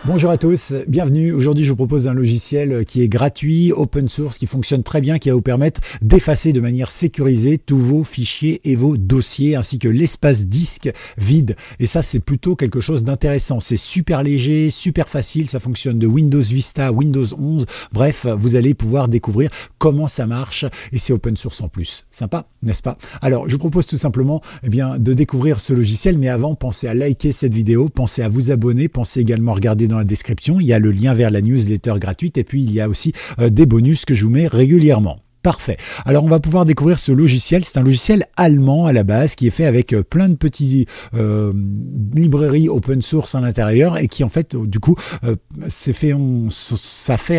Bonjour à tous, bienvenue. Aujourd'hui, je vous propose un logiciel qui est gratuit, open source, qui fonctionne très bien, qui va vous permettre d'effacer de manière sécurisée tous vos fichiers et vos dossiers, ainsi que l'espace disque vide. Et ça, c'est plutôt quelque chose d'intéressant. C'est super léger, super facile, ça fonctionne de Windows Vista, Windows 11. Bref, vous allez pouvoir découvrir comment ça marche et c'est open source en plus. Sympa, n'est-ce pas? Alors, je vous propose tout simplement de découvrir ce logiciel, mais avant, pensez à liker cette vidéo, pensez à vous abonner, pensez également à regarder dans la description, il y a le lien vers la newsletter gratuite et puis il y a aussi des bonus que je vous mets régulièrement. Parfait. Alors on va pouvoir découvrir ce logiciel. C'est un logiciel allemand à la base qui est fait avec plein de petites librairies open source à l'intérieur et qui en fait du coup ça fait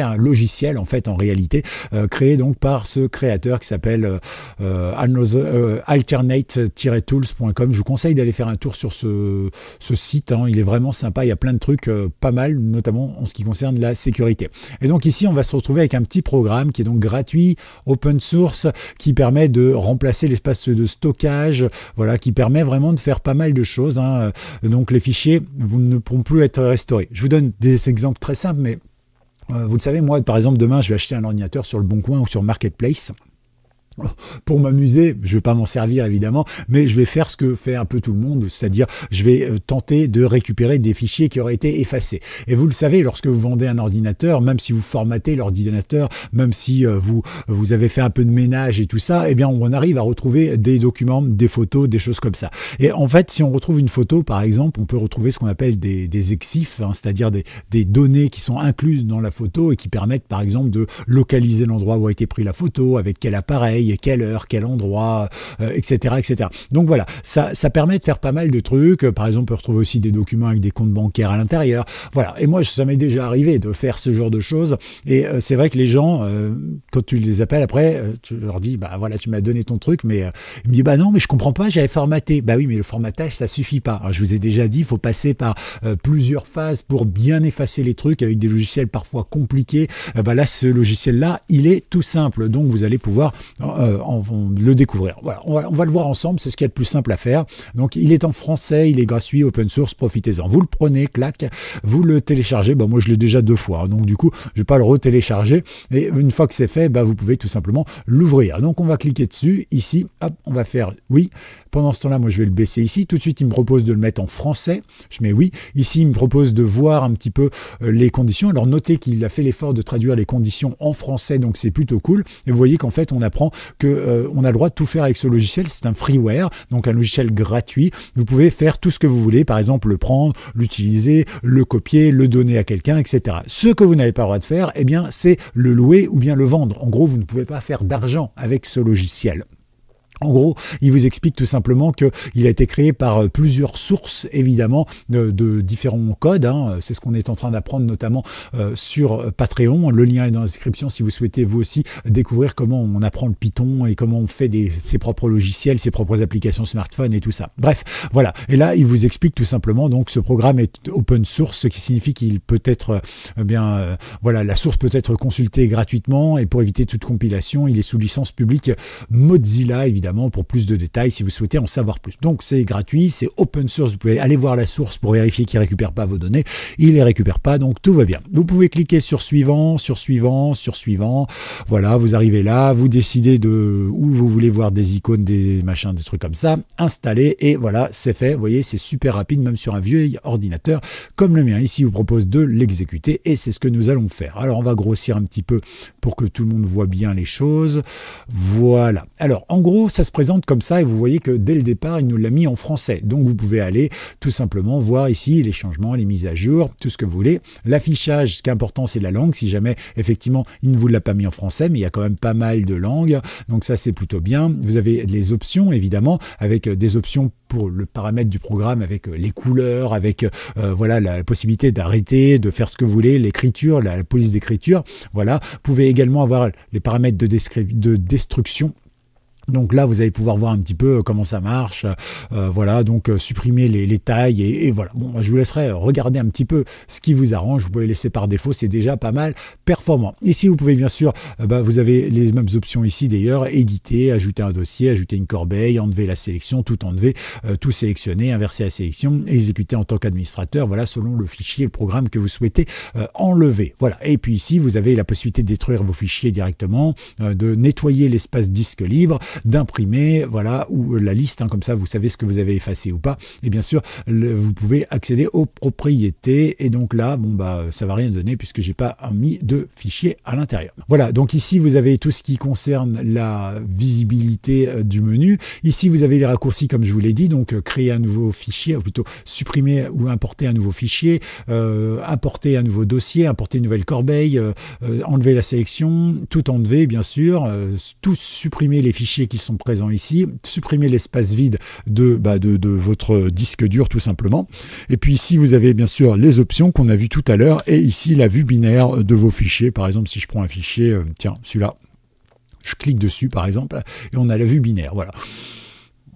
un logiciel en fait en réalité créé donc par ce créateur qui s'appelle alternate-tools.com. Je vous conseille d'aller faire un tour sur ce site. Il est vraiment sympa. Il y a plein de trucs pas mal, notamment en ce qui concerne la sécurité. Et donc ici on va se retrouver avec un petit programme qui est donc gratuit, open source, qui permet de remplacer l'espace de stockage, voilà, qui permet vraiment de faire pas mal de choses. Donc les fichiers ne pourront plus être restaurés. Je vous donne des exemples très simples, mais vous le savez, moi par exemple demain je vais acheter un ordinateur sur le Bon Coin ou sur Marketplace. Pour m'amuser, je vais pas m'en servir évidemment, mais je vais faire ce que fait un peu tout le monde, c'est-à-dire je vais tenter de récupérer des fichiers qui auraient été effacés. Et vous le savez, lorsque vous vendez un ordinateur, même si vous formatez l'ordinateur, même si vous avez fait un peu de ménage et tout ça, eh bien on arrive à retrouver des documents, des photos, des choses comme ça. Et en fait, si on retrouve une photo, par exemple, on peut retrouver ce qu'on appelle des EXIF, c'est-à-dire des données qui sont incluses dans la photo et qui permettent par exemple de localiser l'endroit où a été pris la photo, avec quel appareil, quelle heure, quel endroit, etc., etc. Donc voilà, ça permet de faire pas mal de trucs. Par exemple, on peut retrouver aussi des documents avec des comptes bancaires à l'intérieur. Voilà, et moi, ça m'est déjà arrivé de faire ce genre de choses. Et c'est vrai que les gens, quand tu les appelles après, tu leur dis, bah voilà, tu m'as donné ton truc, mais ils me disent, bah non, mais je comprends pas, j'avais formaté. Bah oui, mais le formatage, ça suffit pas. Alors, je vous ai déjà dit, il faut passer par plusieurs phases pour bien effacer les trucs avec des logiciels parfois compliqués. Bah là, ce logiciel-là, il est tout simple. Donc, vous allez pouvoir le découvrir. Voilà, on va le voir ensemble, c'est ce qu'il y a de plus simple à faire. Donc il est en français, il est gratuit, open source, profitez-en. Vous le prenez, clac, vous le téléchargez. Bah, moi je l'ai déjà 2 fois, donc du coup je vais pas le retélécharger. Et une fois que c'est fait, bah, vous pouvez tout simplement l'ouvrir. Donc on va cliquer dessus, ici, hop, on va faire oui. Pendant ce temps-là, moi je vais le baisser ici. Tout de suite il me propose de le mettre en français. Je mets oui. Ici il me propose de voir un petit peu les conditions. Alors notez qu'il a fait l'effort de traduire les conditions en français, donc c'est plutôt cool. Et vous voyez qu'en fait on apprend que on a le droit de tout faire avec ce logiciel. C'est un freeware, donc un logiciel gratuit. Vous pouvez faire tout ce que vous voulez, par exemple le prendre, l'utiliser, le copier, le donner à quelqu'un, etc. Ce que vous n'avez pas le droit de faire, eh bien, c'est le louer ou bien le vendre. En gros, vous ne pouvez pas faire d'argent avec ce logiciel. En gros, il vous explique tout simplement qu'il a été créé par plusieurs sources, évidemment, de différents codes. C'est ce qu'on est en train d'apprendre notamment sur Patreon. Le lien est dans la description si vous souhaitez vous aussi découvrir comment on apprend le Python et comment on fait ses propres logiciels, ses propres applications smartphone et tout ça. Bref, voilà. Et là, il vous explique tout simplement, donc ce programme est open source, ce qui signifie qu'il peut être, voilà, la source peut être consultée gratuitement et pour éviter toute compilation, il est sous licence publique Mozilla, évidemment, pour plus de détails si vous souhaitez en savoir plus. Donc c'est gratuit, c'est open source, vous pouvez aller voir la source pour vérifier qu'il ne récupère pas vos données, il ne les récupère pas, donc tout va bien. Vous pouvez cliquer sur suivant, sur suivant, sur suivant, voilà, vous arrivez là, vous décidez de où vous voulez voir des icônes, des machins, des trucs comme ça, installer et voilà, c'est fait. Vous voyez, c'est super rapide, même sur un vieux ordinateur comme le mien. Ici, il vous propose de l'exécuter et c'est ce que nous allons faire. Alors on va grossir un petit peu pour que tout le monde voit bien les choses. Voilà. Alors en gros, ça se présente comme ça et vous voyez que dès le départ, il nous l'a mis en français. Donc vous pouvez aller tout simplement voir ici les changements, les mises à jour, tout ce que vous voulez. L'affichage, ce qui est important, c'est la langue. Si jamais, effectivement, il ne vous l'a pas mis en français, mais il y a quand même pas mal de langues. Donc ça, c'est plutôt bien. Vous avez les options, évidemment, avec des options pour le paramètre du programme, avec les couleurs, avec voilà, la possibilité d'arrêter, de faire ce que vous voulez, l'écriture, la police d'écriture. Voilà. Vous pouvez également avoir les paramètres de destruction. Donc là, vous allez pouvoir voir un petit peu comment ça marche, voilà, donc supprimer les tailles et voilà. Bon, je vous laisserai regarder un petit peu ce qui vous arrange, vous pouvez laisser par défaut, c'est déjà pas mal performant. Ici, vous pouvez bien sûr, vous avez les mêmes options ici d'ailleurs, éditer, ajouter un dossier, ajouter une corbeille, enlever la sélection, tout enlever, tout sélectionner, inverser la sélection, exécuter en tant qu'administrateur, voilà, selon le fichier, le programme que vous souhaitez enlever. Voilà, et puis ici, vous avez la possibilité de détruire vos fichiers directement, de nettoyer l'espace disque libre, d'imprimer, voilà, ou la liste, hein, comme ça vous savez ce que vous avez effacé ou pas, et bien sûr vous pouvez accéder aux propriétés, et donc là, bon ça va rien donner puisque j'ai pas mis de fichier à l'intérieur. Voilà, donc ici vous avez tout ce qui concerne la visibilité du menu. Ici vous avez les raccourcis comme je vous l'ai dit, donc créer un nouveau fichier, ou plutôt supprimer ou importer un nouveau fichier, importer un nouveau dossier, importer une nouvelle corbeille, enlever la sélection, tout enlever bien sûr, tout supprimer les fichiers qui sont présents ici, supprimer l'espace vide de votre disque dur tout simplement. Et puis ici vous avez bien sûr les options qu'on a vues tout à l'heure, et ici la vue binaire de vos fichiers. Par exemple, si je prends un fichier, tiens celui-là, je clique dessus par exemple et on a la vue binaire, voilà.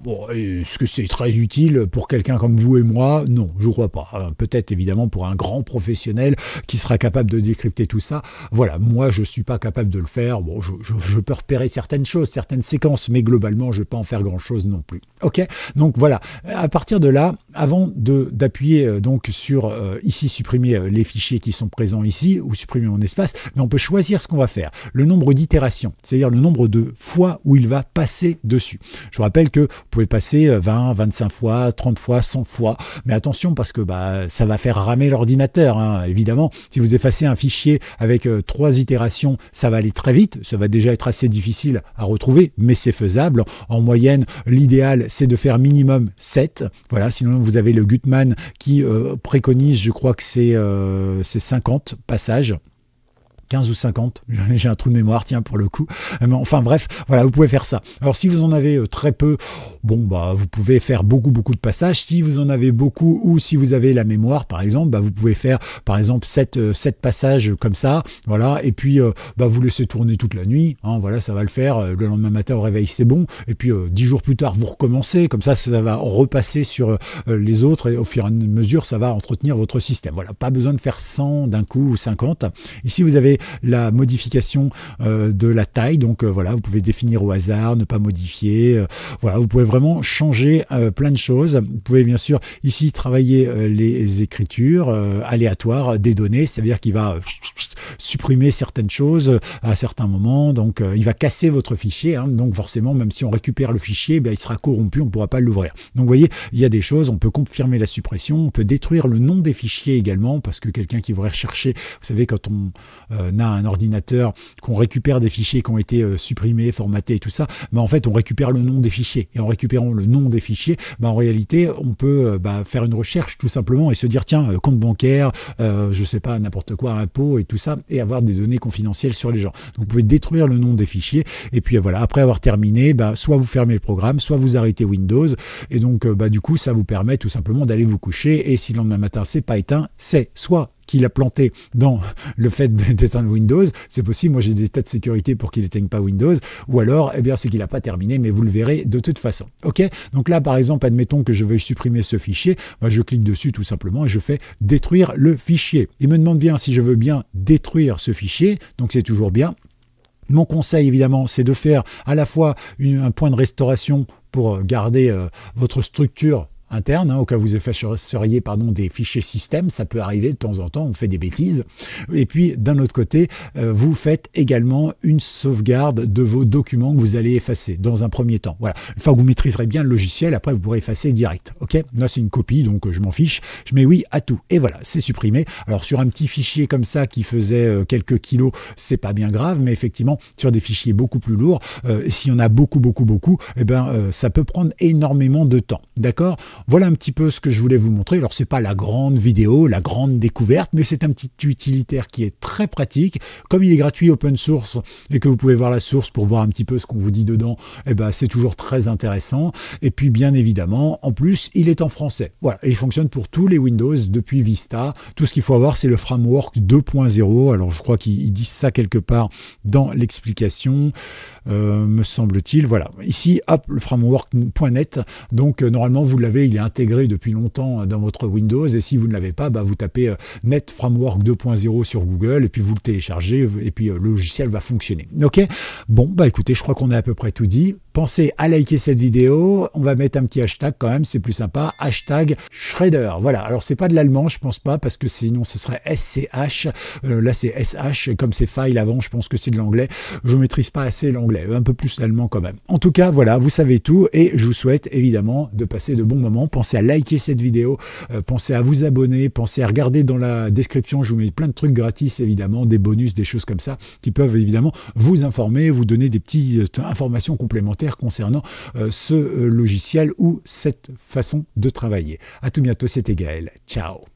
Bon, est-ce que c'est très utile pour quelqu'un comme vous et moi? Non, je ne crois pas. Peut-être évidemment pour un grand professionnel qui sera capable de décrypter tout ça. Voilà, moi je ne suis pas capable de le faire. Bon, je peux repérer certaines choses, certaines séquences, mais globalement je ne vais pas en faire grand-chose non plus. Ok, donc voilà. À partir de là, avant d'appuyer donc sur ici supprimer les fichiers qui sont présents ici ou supprimer mon espace, mais on peut choisir ce qu'on va faire. Le nombre d'itérations, c'est-à-dire le nombre de fois où il va passer dessus. Je vous rappelle que vous pouvez passer 20, 25 fois, 30 fois, 100 fois, mais attention parce que ça va faire ramer l'ordinateur, hein. Évidemment, si vous effacez un fichier avec 3 itérations, ça va aller très vite, ça va déjà être assez difficile à retrouver, mais c'est faisable. En moyenne, l'idéal c'est de faire minimum 7, voilà, sinon vous avez le Gutmann qui préconise, je crois que c'est 50 passages. 15 ou 50, j'ai un trou de mémoire, tiens, pour le coup. Enfin bref, voilà, vous pouvez faire ça. Alors si vous en avez très peu, bon vous pouvez faire beaucoup de passages. Si vous en avez beaucoup, ou si vous avez la mémoire par exemple, vous pouvez faire par exemple 7 passages comme ça, voilà, et puis vous laissez tourner toute la nuit, hein, voilà, ça va le faire. Le lendemain matin au réveil c'est bon, et puis 10 jours plus tard vous recommencez, comme ça va repasser sur les autres, et au fur et à mesure ça va entretenir votre système. Voilà, pas besoin de faire 100 d'un coup ou 50. Ici vous avez la modification de la taille, donc voilà, vous pouvez définir au hasard, ne pas modifier, voilà, vous pouvez vraiment changer plein de choses. Vous pouvez bien sûr ici travailler les écritures aléatoires des données, c'est-à-dire qu'il va supprimer certaines choses à certains moments, donc il va casser votre fichier, hein, donc forcément même si on récupère le fichier, il sera corrompu, on ne pourra pas l'ouvrir. Donc vous voyez, il y a des choses, on peut confirmer la suppression, on peut détruire le nom des fichiers également, parce que quelqu'un qui voudrait rechercher, vous savez, quand on a un ordinateur, qu'on récupère des fichiers qui ont été supprimés, formatés et tout ça, en fait on récupère le nom des fichiers, et en récupérant le nom des fichiers, en réalité on peut faire une recherche tout simplement et se dire tiens, compte bancaire, je sais pas, n'importe quoi, impôt et tout ça, et avoir des données confidentielles sur les gens. Donc vous pouvez détruire le nom des fichiers, et puis voilà, après avoir terminé, soit vous fermez le programme, soit vous arrêtez Windows, et donc du coup ça vous permet tout simplement d'aller vous coucher, et si le lendemain matin c'est pas éteint, c'est soit qu'il a planté dans le fait d'éteindre Windows, c'est possible, moi j'ai des tas de sécurité pour qu'il n'éteigne pas Windows, ou alors c'est qu'il n'a pas terminé, mais vous le verrez de toute façon. Ok, donc là par exemple, admettons que je veuille supprimer ce fichier, je clique dessus tout simplement et je fais détruire le fichier. Il me demande bien si je veux bien détruire ce fichier, donc c'est toujours bien. Mon conseil évidemment, c'est de faire à la fois un point de restauration pour garder votre structure interne, au cas où vous effaceriez des fichiers système, ça peut arriver de temps en temps, on fait des bêtises. Et puis d'un autre côté, vous faites également une sauvegarde de vos documents que vous allez effacer dans un premier temps. Voilà, une fois que vous maîtriserez bien le logiciel, après vous pourrez effacer direct. Ok, là c'est une copie, donc je m'en fiche, je mets oui à tout. Et voilà, c'est supprimé. Alors sur un petit fichier comme ça qui faisait quelques kilos, c'est pas bien grave, mais effectivement sur des fichiers beaucoup plus lourds, s'il y en a beaucoup, ça peut prendre énormément de temps. D'accord ? Voilà un petit peu ce que je voulais vous montrer. Alors c'est pas la grande vidéo, la grande découverte, mais c'est un petit utilitaire qui est très pratique. Comme il est gratuit, open source, et que vous pouvez voir la source pour voir un petit peu ce qu'on vous dit dedans, eh ben c'est toujours très intéressant. Et puis bien évidemment, en plus, il est en français. Voilà, et il fonctionne pour tous les Windows depuis Vista. Tout ce qu'il faut avoir, c'est le framework 2.0. Alors je crois qu'ils disent ça quelque part dans l'explication, me semble-t-il. Voilà, ici, hop, le framework.net. Donc normalement, vous l'avez, il est intégré depuis longtemps dans votre Windows. Et si vous ne l'avez pas, bah, vous tapez Net Framework 2.0 sur Google et puis vous le téléchargez et puis le logiciel va fonctionner. Ok. Bon, bah écoutez, je crois qu'on a à peu près tout dit. Pensez à liker cette vidéo. On va mettre un petit hashtag quand même, c'est plus sympa. Hashtag Shredder. Voilà. Alors c'est pas de l'allemand, je pense pas, parce que sinon ce serait SCH. Là c'est SH. Comme c'est file avant, je pense que c'est de l'anglais. Je maîtrise pas assez l'anglais, un peu plus l'allemand quand même. En tout cas, voilà, vous savez tout et je vous souhaite évidemment de passer de bons moments. Pensez à liker cette vidéo, pensez à vous abonner, pensez à regarder dans la description. Je vous mets plein de trucs gratis évidemment, des bonus, des choses comme ça qui peuvent évidemment vous informer, vous donner des petites informations complémentaires concernant ce logiciel ou cette façon de travailler. À tout bientôt, c'était Gaël. Ciao.